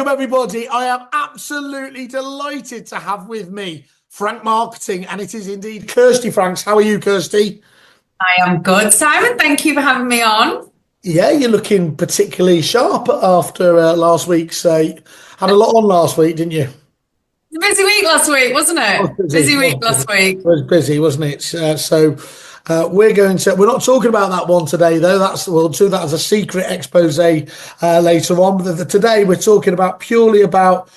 Welcome, everybody. I am absolutely delighted to have with me Frank Marketing, and it is indeed Kirsty Franks. How are you, Kirsty? I am good, Simon. Thank you for having me on. Yeah, you're looking particularly sharp after last week's. Had a lot on last week, didn't you? A busy week last week, wasn't I it? was busy. Busy I week was busy. last week. It was busy, wasn't it? We're not talking about that one today, though. We'll do that as a secret expose later on. But today we're talking purely about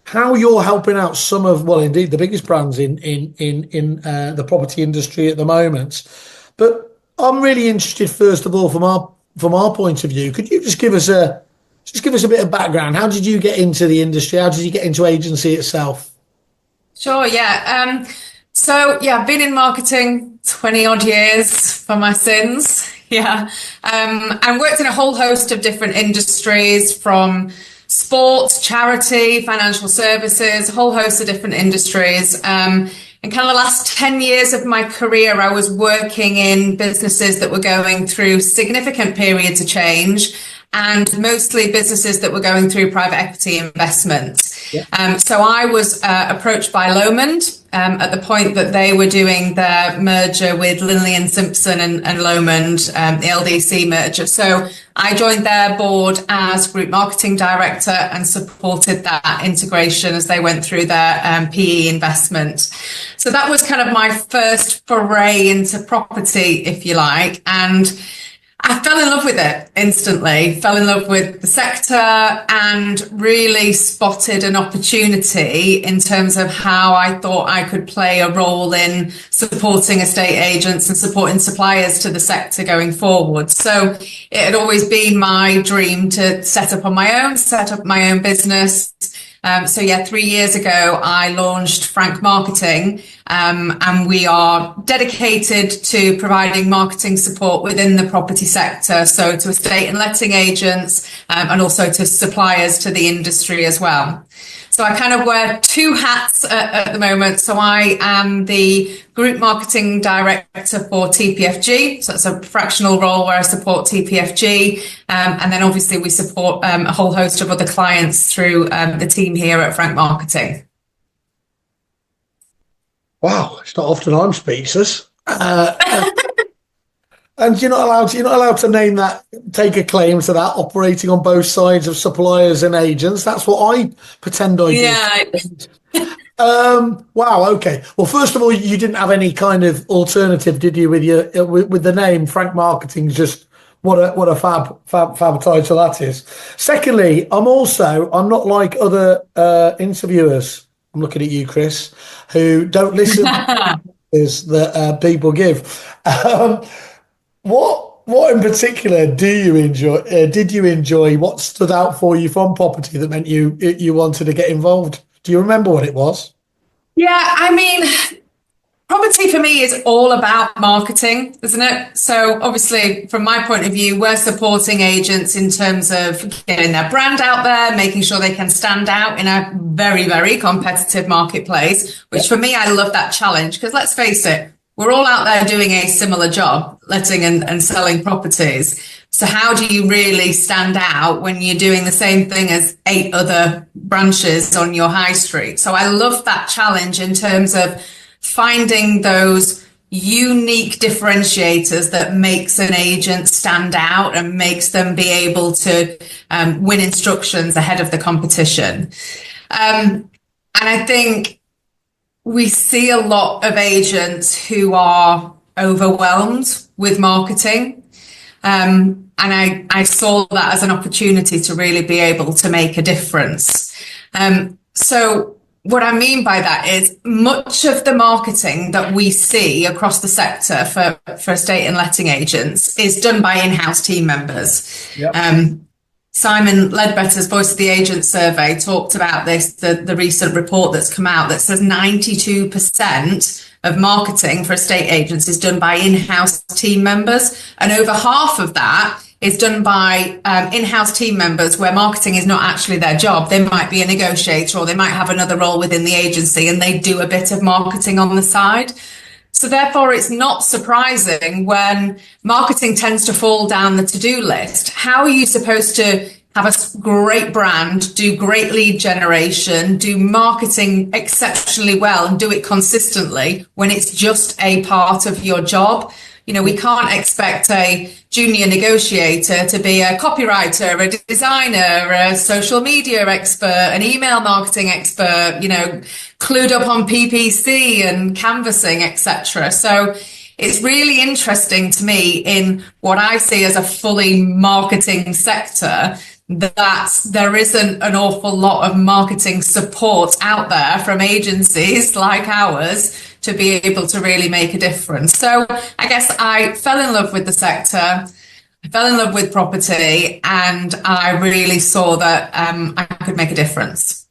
how you're helping out some of, well, indeed, the biggest brands in the property industry at the moment. But I'm really interested, first of all, from our point of view. Could you just give us a bit of background? How did you get into the industry? How did you get into agency itself? Sure, yeah. I've been in marketing 20 odd years for my sins. Yeah. And worked in a whole host of different industries, from sports, charity, financial services, a whole host of different industries. And kind of the last 10 years of my career, I was working in businesses that were going through significant periods of change, and mostly businesses that were going through private equity investment. Yeah. So I was approached by Lomond at the point that they were doing their merger with Linley & Simpson and Lomond, the LDC merger. So I joined their board as Group Marketing Director and supported that integration as they went through their PE investment. So that was kind of my first foray into property, if you like. And I fell in love with it instantly, fell in love with the sector, and really spotted an opportunity in terms of how I thought I could play a role in supporting estate agents and supporting suppliers to the sector going forward. So it had always been my dream to set up my own business. 3 years ago, I launched Frank Marketing, and we are dedicated to providing marketing support within the property sector, so to estate and letting agents, and also to suppliers to the industry as well. So I kind of wear two hats at the moment. So I am the Group Marketing Director for TPFG. So it's a fractional role where I support TPFG. And then obviously we support a whole host of other clients through the team here at Frank Marketing. Wow, it's not often I'm speechless. And you're not allowed to name that, take a claim to that, operating on both sides of suppliers and agents. That's what I pretend I do. Yeah. Wow. Okay. Well, first of all, you didn't have any kind of alternative, did you, with the name Frank Marketing? Just what a fab title that is. Secondly, I'm not like other interviewers. I'm looking at you, Chris, who don't listen to that people give. What in particular do you enjoy? Did you enjoy? What stood out for you from property that meant you wanted to get involved? Do you remember what it was? Yeah, I mean, property for me is all about marketing, isn't it? So obviously, from my point of view, we're supporting agents in terms of getting their brand out there, making sure they can stand out in a very, very competitive marketplace, which for me, I love that challenge, because let's face it, we're all out there doing a similar job, letting and selling properties. So how do you really stand out when you're doing the same thing as 8 other branches on your high street? So I love that challenge in terms of finding those unique differentiators that makes an agent stand out and makes them be able to win instructions ahead of the competition. And I think we see a lot of agents who are overwhelmed with marketing. And I saw that as an opportunity to really be able to make a difference. So what I mean by that is much of the marketing that we see across the sector for estate and letting agents is done by in-house team members. Yep. Simon Ledbetter's Voice of the Agent survey talked about this, the recent report that's come out that says 92% of marketing for estate agents is done by in-house team members, and over half of that is done by in-house team members where marketing is not actually their job. They might be a negotiator, or they might have another role within the agency and they do a bit of marketing on the side. So therefore, it's not surprising when marketing tends to fall down the to-do list. How are you supposed to have a great brand, do great lead generation, do marketing exceptionally well, and do it consistently when it's just a part of your job. You know, we can't expect a junior negotiator to be a copywriter, a designer, a social media expert, an email marketing expert, you know, clued up on PPC and canvassing, etc. So it's really interesting to me in what I see as a fully marketing sector that there isn't an awful lot of marketing support out there from agencies like ours to be able to really make a difference. So I guess I fell in love with the sector. I fell in love with property, and I really saw that I could make a difference.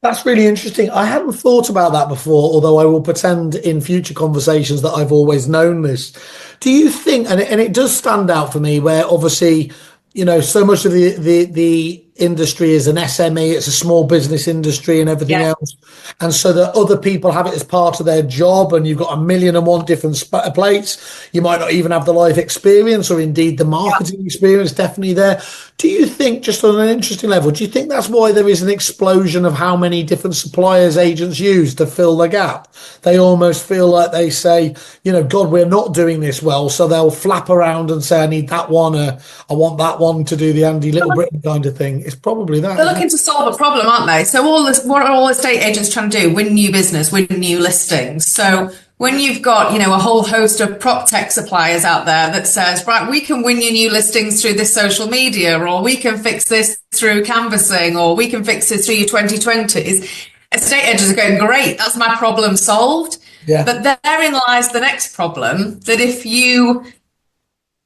That's really interesting. I hadn't thought about that before, although I will pretend in future conversations that I've always known this. Do you think, and it does stand out for me, where obviously, you know, so much of the industry is an SME, it's a small business industry and everything else. And so that other people have it as part of their job, and you've got 1,000,001 different plates. You might not even have the life experience or indeed the marketing experience definitely there. Do you think, just on an interesting level, do you think that's why there is an explosion of how many different suppliers agents use to fill the gap? They almost feel like they say, you know, God, we're not doing this well. So they'll flap around and say, I need that one. I want that one to do the Andy Little Britain kind of thing. It's probably that. They're looking to solve a problem, aren't they? So what are all estate agents trying to do? Win new business, win new listings. So when you've got, you know, a whole host of prop tech suppliers out there that says, right, we can win you new listings through this social media, or we can fix this through canvassing, or we can fix this through your 2020s. Estate agents are going, great, that's my problem solved. Yeah. But therein lies the next problem, that if you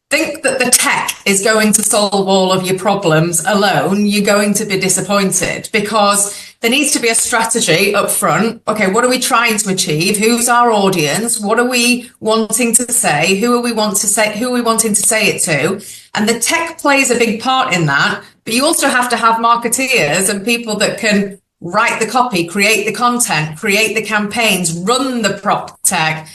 think that the tech is going to solve all of your problems alone, you're going to be disappointed, because there needs to be a strategy up front. Okay, what are we trying to achieve? Who's our audience? What are we wanting to say? Who are we wanting to say it to? And the tech plays a big part in that, but you also have to have marketeers and people that can write the copy, create the content, create the campaigns, run the prop tech,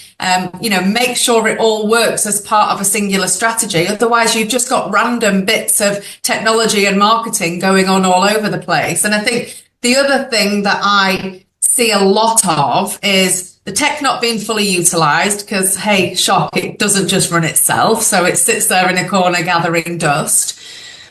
you know, make sure it all works as part of a singular strategy. Otherwise, you've just got random bits of technology and marketing going on all over the place. And I think the other thing that I see a lot of is the tech not being fully utilized, because, hey, shock, it doesn't just run itself. So it sits there in a corner gathering dust.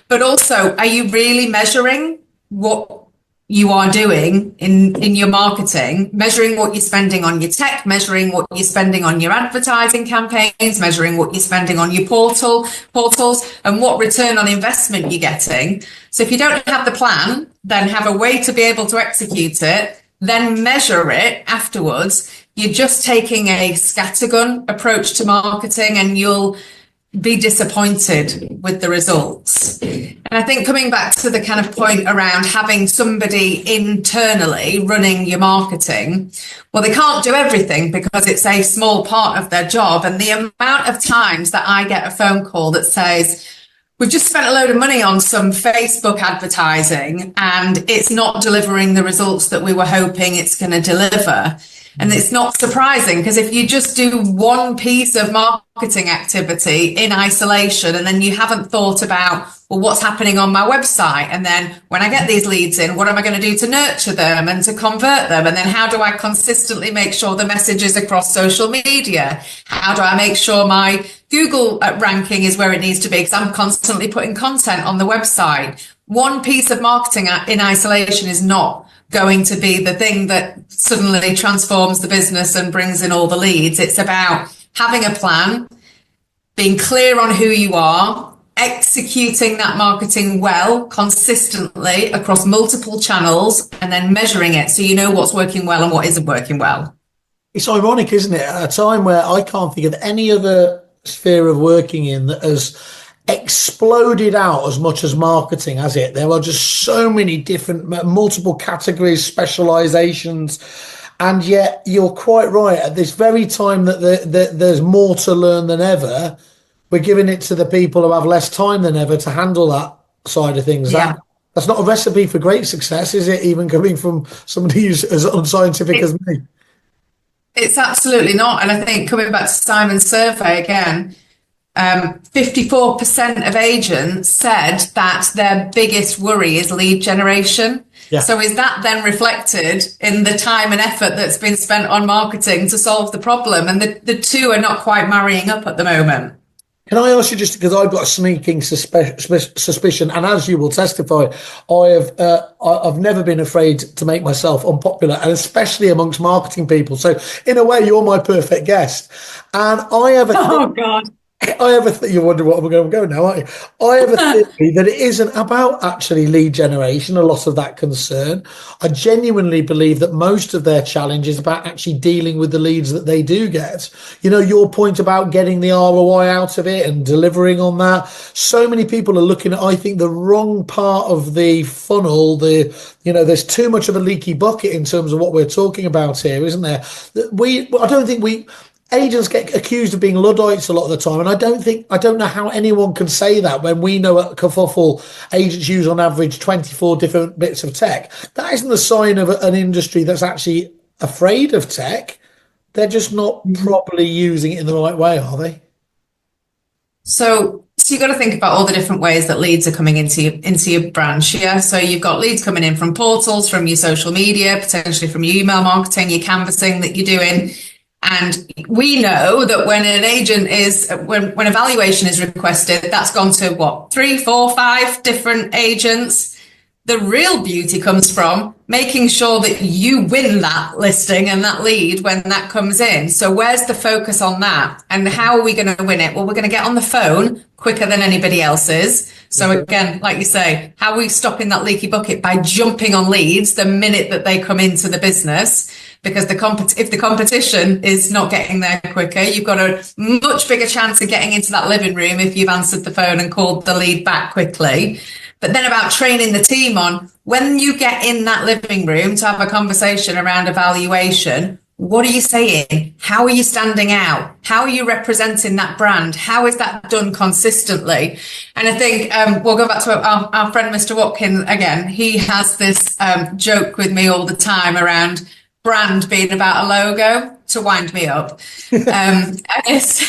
But also, are you really measuring what you are doing in your marketing, measuring what you're spending on your tech, measuring what you're spending on your advertising campaigns, measuring what you're spending on your portals, and what return on investment you're getting? So if you don't have the plan, then have a way to be able to execute it, then measure it afterwards. You're just taking a scattergun approach to marketing, and you'll be disappointed with the results. And I think coming back to the kind of point around having somebody internally running your marketing, well, they can't do everything because it's a small part of their job. And the amount of times that I get a phone call that says, we've just spent a load of money on some Facebook advertising and it's not delivering the results that we were hoping it's going to deliver. And it's not surprising, because if you just do one piece of marketing activity in isolation, and then you haven't thought about, well, what's happening on my website? And then when I get these leads in, what am I going to do to nurture them and to convert them? And then how do I consistently make sure the message is across social media? How do I make sure my Google ranking is where it needs to be? Because I'm constantly putting content on the website. One piece of marketing in isolation is not going to be the thing that suddenly transforms the business and brings in all the leads. It's about having a plan, being clear on who you are, executing that marketing well, consistently across multiple channels, and then measuring it so you know what's working well and what isn't working well. It's ironic, isn't it? At a time where I can't think of any other sphere of working in that has exploded out as much as marketing, has it? There are just so many different, multiple categories, specializations, and yet you're quite right. At this very time that there's more to learn than ever, we're giving it to the people who have less time than ever to handle that side of things. Yeah. That's not a recipe for great success, is it? Even coming from somebody who's as unscientific as me. It's absolutely not. And I think coming back to Simon's survey again, 54% of agents said that their biggest worry is lead generation. Yeah. So is that then reflected in the time and effort that's been spent on marketing to solve the problem? And the two are not quite marrying up at the moment. Can I ask you, just because I've got a sneaking suspicion, and as you will testify, I've never been afraid to make myself unpopular, and especially amongst marketing people. So in a way, you're my perfect guest. And I have you wonder what we're going to go now, aren't you? I have a theory that it isn't about actually lead generation, a lot of that concern. I genuinely believe that most of their challenge is about actually dealing with the leads that they do get. You know, your point about getting the ROI out of it and delivering on that. So many people are looking at, I think, the wrong part of the funnel. There's too much of a leaky bucket in terms of what we're talking about here, isn't there? Agents get accused of being Luddites a lot of the time, and I don't know how anyone can say that when we know at Kerfuffle agents use on average 24 different bits of tech. That isn't the sign of an industry that's actually afraid of tech. They're just not properly using it in the right way, are they? So you've got to think about all the different ways that leads are coming into your branch. Yeah. So you've got leads coming in from portals, from your social media, potentially from your email marketing, your canvassing that you're doing. And we know that when when evaluation is requested, that's gone to 3, 4, 5 different agents. The real beauty comes from making sure that you win that listing and that lead when that comes in. So where's the focus on that? And how are we going to win it? Well, we're going to get on the phone quicker than anybody else is. So again, like you say, how are we stopping that leaky bucket? By jumping on leads the minute that they come into the business. Because if the competition is not getting there quicker, you've got a much bigger chance of getting into that living room if you've answered the phone and called the lead back quickly. But then about training the team on when you get in that living room to have a conversation around evaluation, what are you saying? How are you standing out? How are you representing that brand? How is that done consistently? And I think we'll go back to our friend, Mr. Watkins again. He has this joke with me all the time around brand being about a logo to wind me up. It's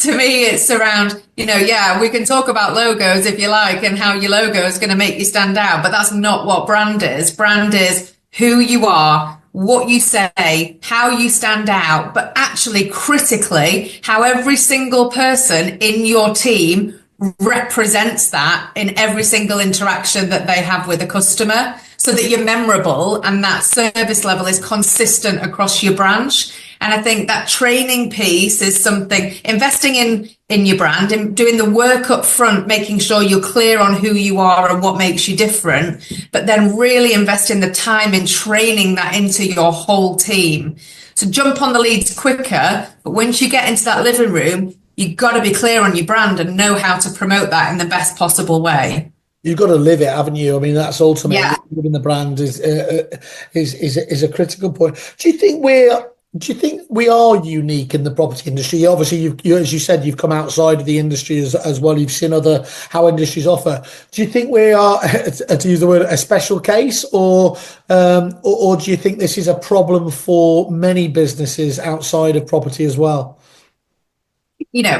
to me, it's around, we can talk about logos if you like and how your logo is going to make you stand out, but that's not what brand is. Brand is who you are, what you say, how you stand out, but actually critically, how every single person in your team represents that in every single interaction that they have with a customer, so that you're memorable and that service level is consistent across your branch. And I think that training piece is something, investing in your brand and doing the work up front, making sure you're clear on who you are and what makes you different, but then really investing the time in training that into your whole team. So jump on the leads quicker, but once you get into that living room, you've got to be clear on your brand and know how to promote that in the best possible way. You've got to live it, haven't you? I mean, that's ultimately living the brand is a critical point. Do you think we are unique in the property industry? Obviously, you as you said, you've come outside of the industry as well. You've seen how industries offer. Do you think we are, to use the word, a special case, or do you think this is a problem for many businesses outside of property as well?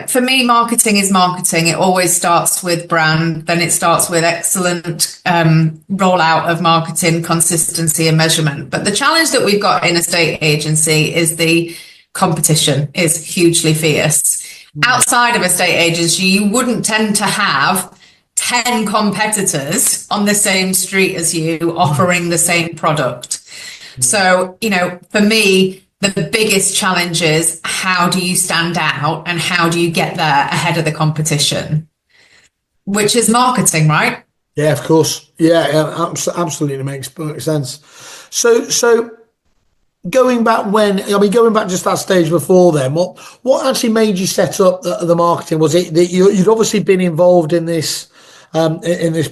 For me, marketing is marketing. It always starts with brand, then it starts with excellent rollout of marketing, consistency and measurement. But the challenge that we've got in a estate agency is the competition is hugely fierce. Outside of a estate agency, you wouldn't tend to have 10 competitors on the same street as you offering the same product. So, for me, the biggest challenge is how do you stand out and how do you get there ahead of the competition, which is marketing, right? Yeah, of course. Yeah, absolutely makes perfect sense. So going back just that stage before then, what actually made you set up the marketing? Was it that you'd obviously been involved in this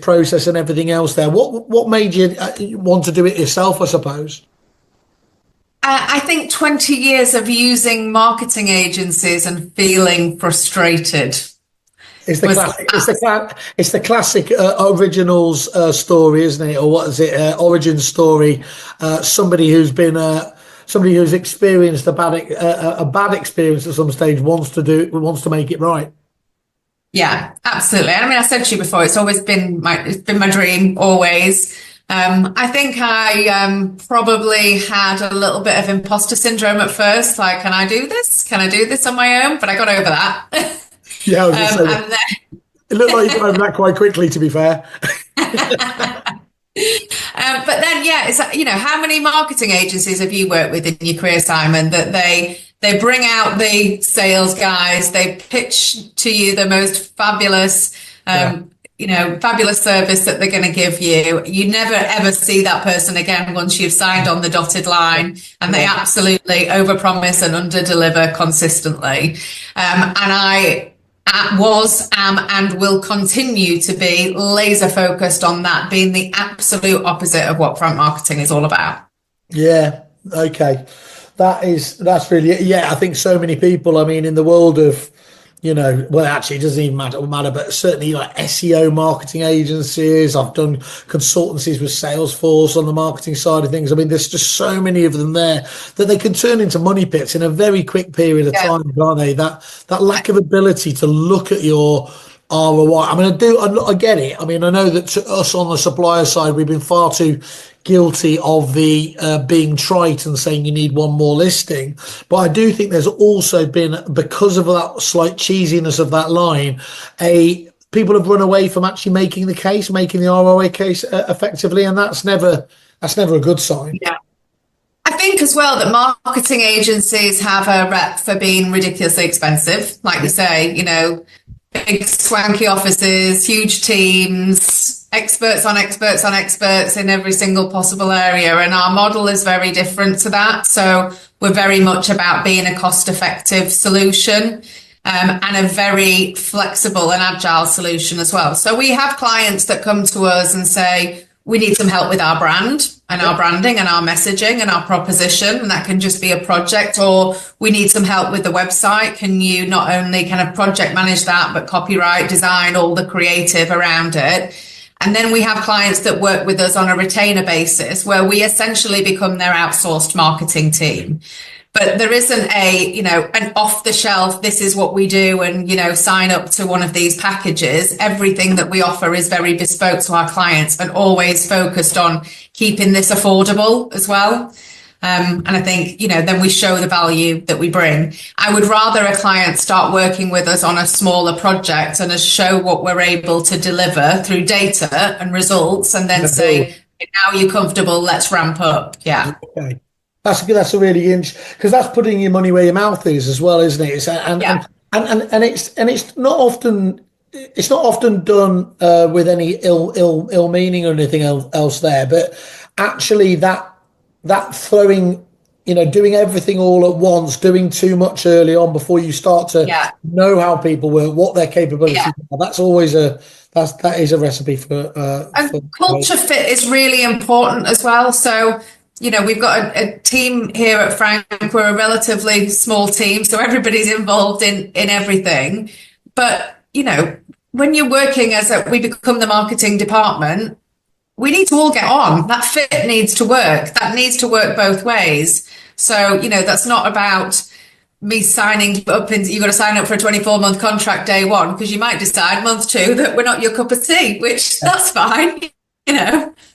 process and everything else there? What made you want to do it yourself, I suppose? I think 20 years of using marketing agencies and feeling frustrated. It's the classic originals story, isn't it? Or what is it? Origin story. Somebody who's been somebody who's experienced a bad experience at some stage wants to make it right. Yeah, absolutely. I mean, I said to you before, it's been my dream always. I think I probably had a little bit of imposter syndrome at first. Like, can I do this? Can I do this on my own? But I got over that. Yeah, I was just saying, it looked like you got over that quite quickly, to be fair. But then, yeah, it's, how many marketing agencies have you worked with in your career, Simon, that they bring out the sales guys, they pitch to you the most fabulous, fabulous service that they're going to give you. You never ever see that person again once you've signed on the dotted line, and they absolutely overpromise and underdeliver consistently. And I am and will continue to be laser focused on that being the absolute opposite of what front marketing is all about. Yeah. Okay. That's really, I think so many people, I mean, in the world of, well, actually, it doesn't even matter, but certainly like SEO marketing agencies. I've done consultancies with Salesforce on the marketing side of things. I mean, there's just so many of them there that they can turn into money pits in a very quick period of time, can't they? That lack of ability to look at your ROI. I mean, I get it. I mean, I know that to us on the supplier side, we've been far too guilty of the being trite and saying you need one more listing. But I do think there's also been, because of that slight cheesiness of that line, people have run away from actually making the ROI case effectively, and that's never a good sign. Yeah. I think as well that marketing agencies have a rep for being ridiculously expensive, like you say, big swanky offices, huge teams, experts on experts on experts in every single possible area. And our model is very different to that. So we're very much about being a cost-effective solution, and a very flexible and agile solution as well. So we have clients that come to us and say, we need some help with our brand and our branding and our messaging and our proposition. And that can just be a project, or we need some help with the website. Can you not only kind of project manage that, but copyright, design, all the creative around it? And then we have clients that work with us on a retainer basis, where we essentially become their outsourced marketing team. But there isn't an off the shelf, this is what we do, and, sign up to one of these packages. Everything that we offer is very bespoke to our clients and always focused on keeping this affordable as well. And I think, then we show the value that we bring. I would rather a client start working with us on a smaller project and us show what we're able to deliver through data and results, and then say, now you're comfortable, let's ramp up. Yeah. Okay. That's a really interesting, because that's putting your money where your mouth is as well, isn't it? And it's not often done with any ill meaning or anything else there, but actually that throwing, doing everything all at once, doing too much early on before you start to know how people work, what their capabilities are. That's always that is a recipe for and culture fit is really important as well. So we've got a team here at Frank. We're a relatively small team, so everybody's involved in everything. But, when you're working we become the marketing department, we need to all get on. That fit needs to work. That needs to work both ways. So, that's not about me signing up, and you've got to sign up for a 24-month contract day one, because you might decide month two that we're not your cup of tea, which that's fine.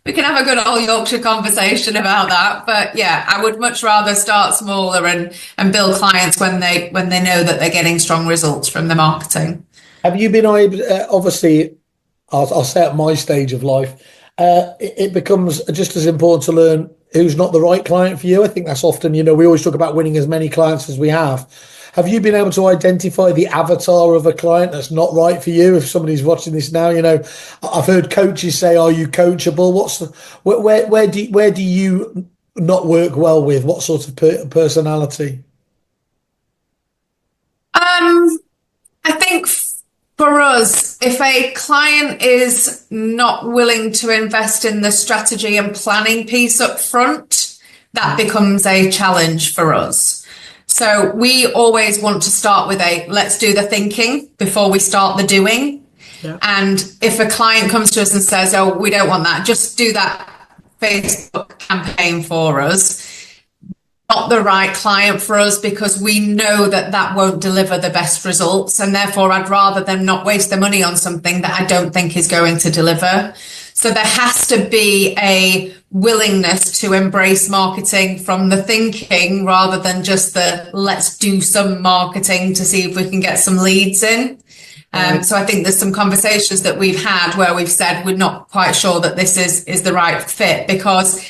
We can have a good old Yorkshire conversation about that. But yeah, I would much rather start smaller and build clients when they know that they're getting strong results from the marketing. Have you been able, obviously, I'll say at my stage of life, it becomes just as important to learn who's not the right client for you. I think that's often, we always talk about winning as many clients as we have. Have you been able to identify the avatar of a client that's not right for you? If somebody's watching this now, I've heard coaches say, "Are you coachable?" Where do you not work well with? What sort of personality? I think for us, if a client is not willing to invest in the strategy and planning piece up front, that becomes a challenge for us. So we always want to start with let's do the thinking before we start the doing. Yeah. And if a client comes to us and says, "Oh, we don't want that, just do that Facebook campaign for us," not the right client for us because we know that that won't deliver the best results. And therefore, I'd rather them not waste their money on something that I don't think is going to deliver. So there has to be a willingness to embrace marketing from the thinking rather than just the let's do some marketing to see if we can get some leads in. So I think there's some conversations that we've had where we've said we're not quite sure that this is the right fit, because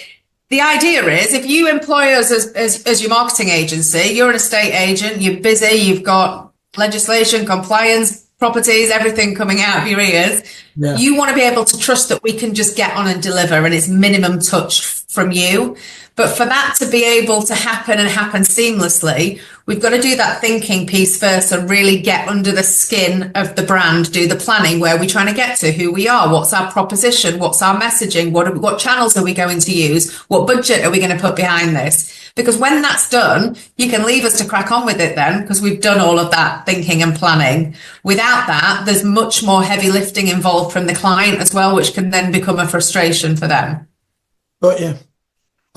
the idea is if you employ us as your marketing agency, you're an estate agent, you're busy, you've got legislation, compliance, properties, everything coming out of your ears. Yeah. You want to be able to trust that we can just get on and deliver and it's minimum touch from you. But for that to be able to happen and happen seamlessly, we've got to do that thinking piece first and really get under the skin of the brand, do the planning, where are we trying to get to, who we are, what's our proposition, what's our messaging, what channels are we going to use, what budget are we going to put behind this? Because when that's done, you can leave us to crack on with it then, because we've done all of that thinking and planning. Without that, there's much more heavy lifting involved from the client as well, which can then become a frustration for them. But yeah.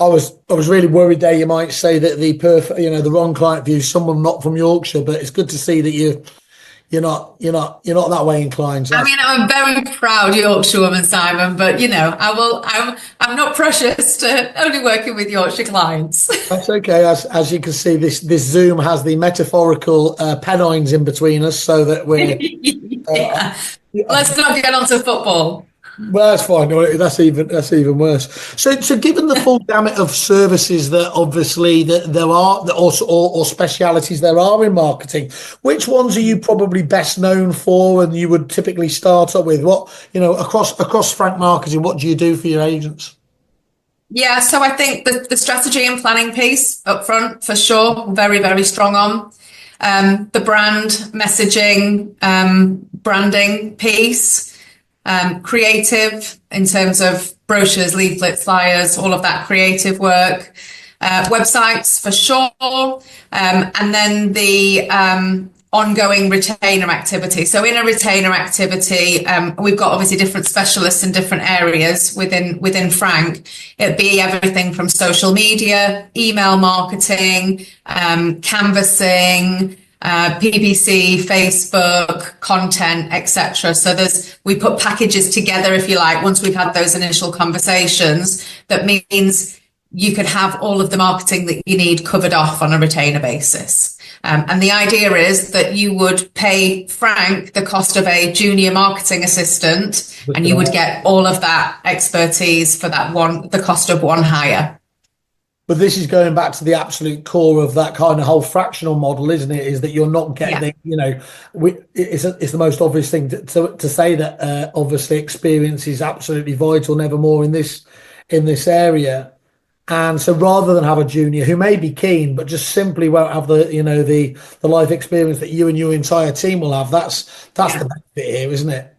I was really worried there you might say that the wrong client view, someone not from Yorkshire, but it's good to see that you're not that way inclined. So I mean, I'm a very proud Yorkshire woman, Simon, but I'm not precious to only working with Yorkshire clients. That's okay. As you can see, this Zoom has the metaphorical Pennines in between us, so that we're yeah. Let's not get on to football. Well, that's fine. That's even worse. So given the full gamut of services that obviously that there are, or specialities there are in marketing, which ones are you probably best known for, and you would typically start up with? What across Frank Marketing, what do you do for your agents? Yeah, so I think the strategy and planning piece up front for sure, very, very strong on. The brand messaging, branding piece. Creative in terms of brochures, leaflets, flyers, all of that creative work, websites for sure, and then the ongoing retainer activity. So in a retainer activity, we've got obviously different specialists in different areas within Frank. It'd be everything from social media, email marketing, canvassing, PPC, Facebook, content, etc. So we put packages together, if you like, once we've had those initial conversations. That means you could have all of the marketing that you need covered off on a retainer basis. And the idea is that you would pay Frank the cost of a junior marketing assistant, and you would get all of that expertise for the cost of one hire. But this is going back to the absolute core of that kind of whole fractional model, isn't it? Is that you're not getting, it's the most obvious thing to say that obviously experience is absolutely vital, never more in this area. And so rather than have a junior who may be keen, but just simply won't have the life experience that you and your entire team will have, that's the benefit here, isn't it?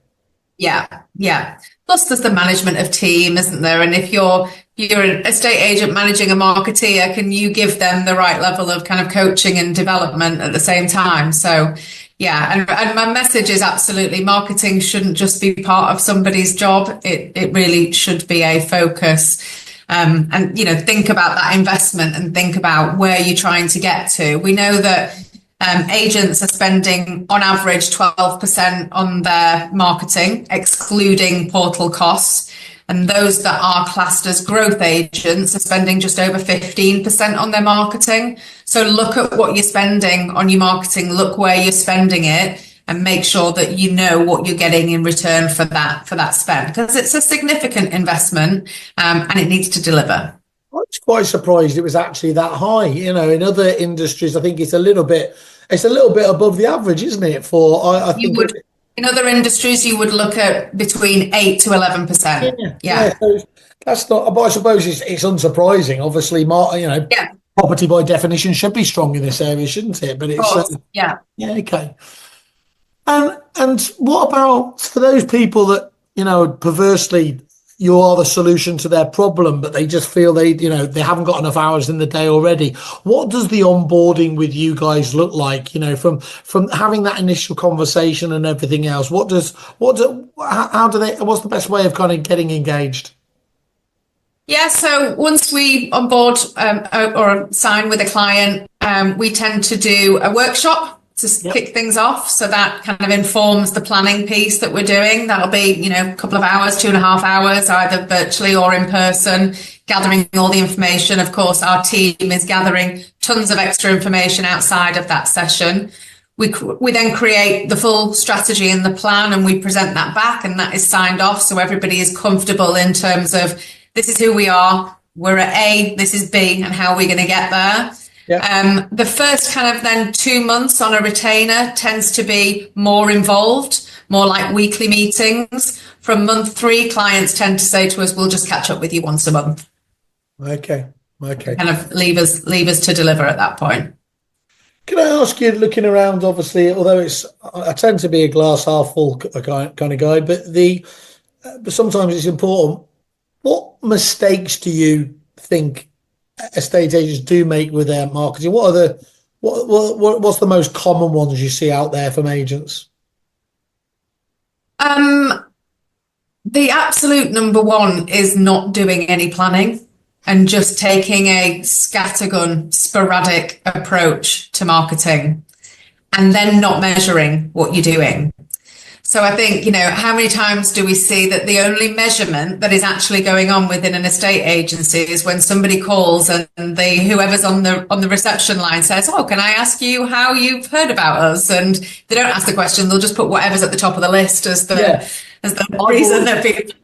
Yeah. Plus there's the management of team, isn't there? And if you're an estate agent managing a marketeer, can you give them the right level of kind of coaching and development at the same time? So yeah, and my message is absolutely marketing shouldn't just be part of somebody's job. It really should be a focus. And think about that investment and think about where you're trying to get to. We know that agents are spending on average 12% on their marketing, excluding portal costs. And those that are classed as growth agents are spending just over 15% on their marketing. So look at what you're spending on your marketing, look where you're spending it, and make sure that you know what you're getting in return for that spend, because it's a significant investment and it needs to deliver. I was quite surprised it was actually that high. In other industries, I think it's a little bit above the average, isn't it? In other industries, you would look at between 8 to 11%. Yeah. So that's not. But I suppose it's unsurprising. Obviously, property by definition should be strong in this area, shouldn't it? But it's okay. And what about for those people that perversely you are the solution to their problem, but they just feel they haven't got enough hours in the day already? What does the onboarding with you guys look like? From having that initial conversation and everything else, what's the best way of kind of getting engaged? Yeah, so once we onboard or sign with a client, we tend to do a workshop to kick things off. So that kind of informs the planning piece that we're doing. That'll be, a couple of hours, 2.5 hours, either virtually or in person, gathering all the information. Of course, our team is gathering tons of extra information outside of that session. We then create the full strategy and the plan, and we present that back, and that is signed off. So everybody is comfortable in terms of, this is who we are. We're at A, this is B, and how are we going to get there? Yep. The first kind of then 2 months on a retainer tends to be more involved, more like weekly meetings. From month 3, clients tend to say to us, we'll just catch up with you once a month. Okay. Kind of leave us to deliver at that point. Can I ask you, looking around, obviously, although I tend to be a glass half full kind of guy, but sometimes it's important. What mistakes do you think estate agents do make with their marketing? What's the most common ones you see out there from agents? The absolute number one is not doing any planning and just taking a scattergun, sporadic approach to marketing, and then not measuring what you're doing. So I think, how many times do we see that the only measurement that is actually going on within an estate agency is when somebody calls and whoever's on the reception line says, "Oh, can I ask you how you've heard about us?" And they don't ask the question; they'll just put whatever's at the top of the list as the reason that people.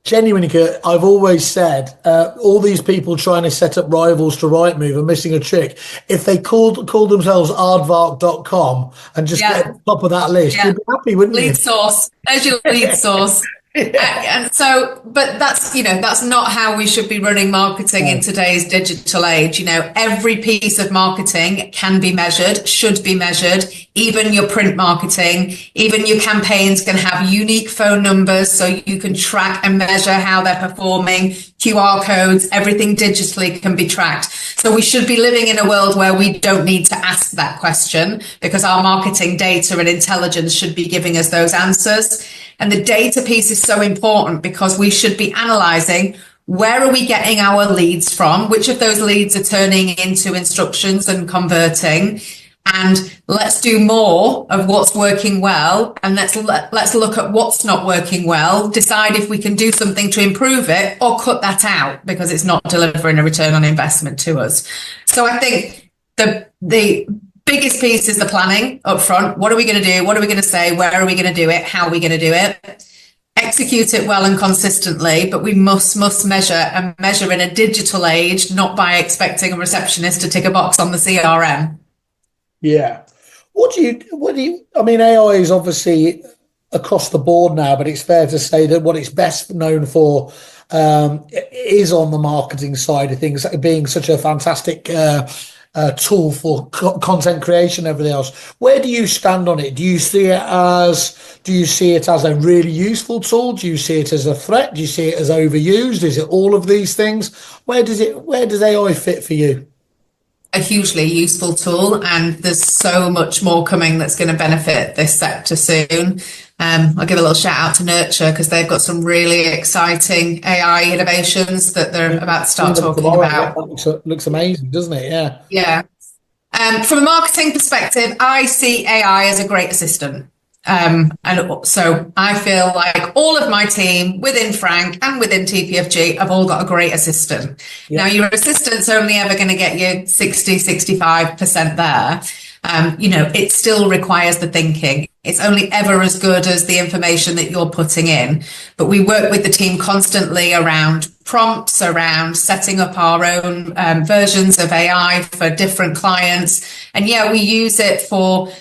Genuinely, Kurt, I've always said all these people trying to set up rivals to Rightmove are missing a trick. If they called themselves aardvark.com and just get at the top of that list, you'd be happy, wouldn't you? Lead source. There's your lead source. And so, but that's not how we should be running marketing in today's digital age. Every piece of marketing can be measured, should be measured. Even your print marketing, even your campaigns can have unique phone numbers so you can track and measure how they're performing. QR codes, everything digitally can be tracked. So we should be living in a world where we don't need to ask that question, because our marketing data and intelligence should be giving us those answers. And the data piece is so important, because we should be analysing, where are we getting our leads from? Which of those leads are turning into instructions and converting? And let's do more of what's working well, and let's look at what's not working well, decide if we can do something to improve it, or cut that out because it's not delivering a return on investment to us. So I think the biggest piece is the planning up front. What are we going to do? What are we going to say? Where are we going to do it? How are we going to do it? Execute it well and consistently, but we must measure in a digital age, not by expecting a receptionist to tick a box on the CRM. Yeah. I mean, AI is obviously across the board now, but it's fair to say that what it's best known for is on the marketing side of things, being such a fantastic tool for content creation and everything else. Where do you stand on it? Do you see it as a really useful tool? Do you see it as a threat? Do you see it as overused? Is it all of these things? Where does AI fit for you? A hugely useful tool, and there's so much more coming that's going to benefit this sector soon. I'll give a little shout out to Nurture, because they've got some really exciting AI innovations that they're about to start talking about. That looks amazing, doesn't it? Yeah. From a marketing perspective, I see AI as a great assistant. And so I feel like all of my team within Frank and within TPFG have all got a great assistant. Yeah. Now, your assistant's only ever going to get you 65% there. It still requires the thinking. It's only ever as good as the information that you're putting in. But we work with the team constantly around prompts, around setting up our own versions of AI for different clients. And we use it for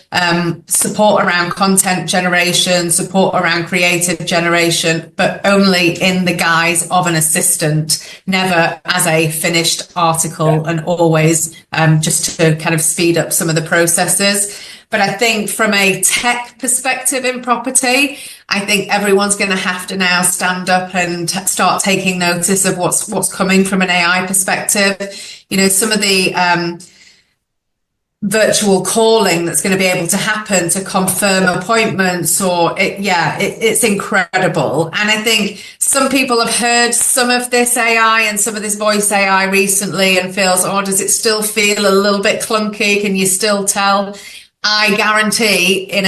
support around content generation, support around creative generation, but only in the guise of an assistant, never as a finished article, and always just to kind of speed up some of the processes. But I think from a tech perspective in property, I think everyone's going to have to now stand up and start taking notice of what's coming from an AI perspective. Some of the virtual calling that's going to be able to happen to confirm appointments, or it's incredible. And I think some people have heard some of this AI and some of this voice AI recently and feels, oh, does it still feel a little bit clunky? Can you still tell? I guarantee in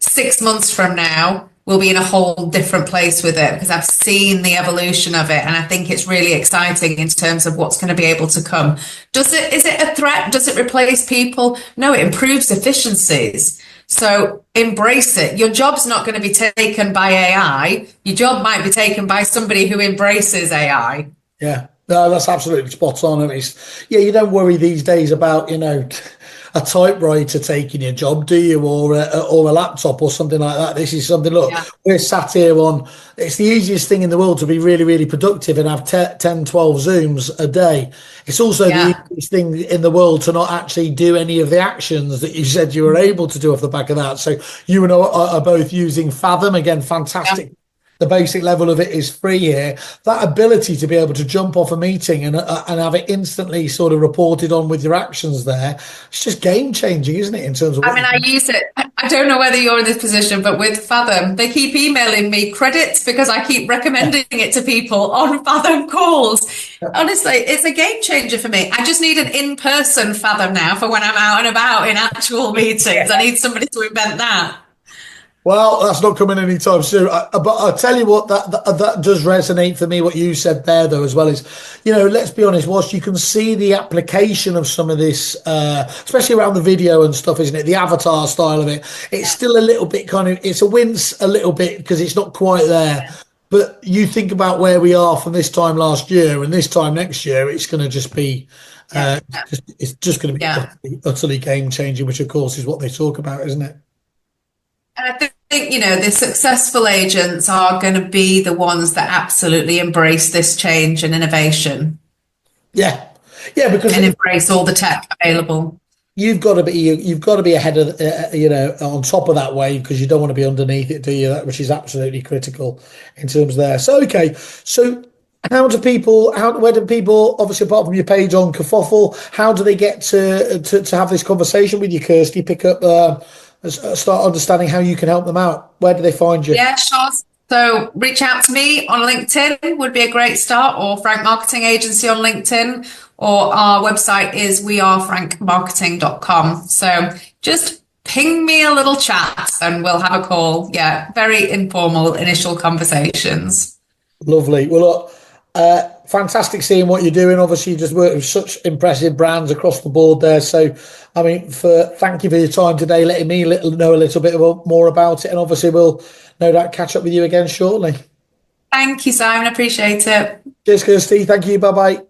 6 months from now, we'll be in a whole different place with it, because I've seen the evolution of it, and I think it's really exciting in terms of what's going to be able to come. Is it a threat? Does it replace people? No, it improves efficiencies. So embrace it. Your job's not going to be taken by AI. Your job might be taken by somebody who embraces AI. Yeah, no, that's absolutely spot on. And you don't worry these days about, a typewriter taking your job, do you? Or a laptop or something like that. This is something, look, we're sat here it's the easiest thing in the world to be really, really productive and have 10, 12 Zooms a day. It's also the easiest thing in the world to not actually do any of the actions that you said you were able to do off the back of that. So you and I are both using Fathom. Again, fantastic. Yeah. The basic level of it is free here. That ability to be able to jump off a meeting and have it instantly sort of reported on with your actions there, it's just game changing, isn't it? In terms of, I use it. I don't know whether you're in this position, but with Fathom, they keep emailing me credits because I keep recommending it to people on Fathom calls. Honestly, it's a game changer for me. I just need an in-person Fathom now for when I'm out and about in actual meetings. I need somebody to invent that. Well, that's not coming anytime soon. But I'll tell you what, that does resonate for me, what you said there, though, as well, is, let's be honest, whilst you can see the application of some of this, especially around the video and stuff, isn't it? The avatar style of it, it's still a little bit it's a wince a little bit because it's not quite there. But you think about where we are from this time last year and this time next year, it's going to just be, it's just going to be utterly game changing, which, of course, is what they talk about, isn't it? And I think, the successful agents are going to be the ones that absolutely embrace this change and innovation. Yeah, because embrace all the tech available. You've got to be ahead of, on top of that wave, because you don't want to be underneath it, do you? Which is absolutely critical in terms of there. So, okay, so where do people, obviously apart from your page on Kerfuffle, how do they get to have this conversation with you, Kirsty? Pick up. Start understanding how you can help them out. Where do they find you? Yeah, sure. So reach out to me on LinkedIn would be a great start, or Frank Marketing Agency on LinkedIn, or our website is wearefrankmarketing.com. So just ping me a little chat and we'll have a call. Yeah, very informal initial conversations. Lovely. Well, look, fantastic seeing what you're doing. Obviously, you just work with such impressive brands across the board there. So, I mean, thank you for your time today, letting me know a little bit more about it. And obviously, we'll no doubt catch up with you again shortly. Thank you, Simon. Appreciate it. Cheers, Kirsty. Thank you. Bye-bye.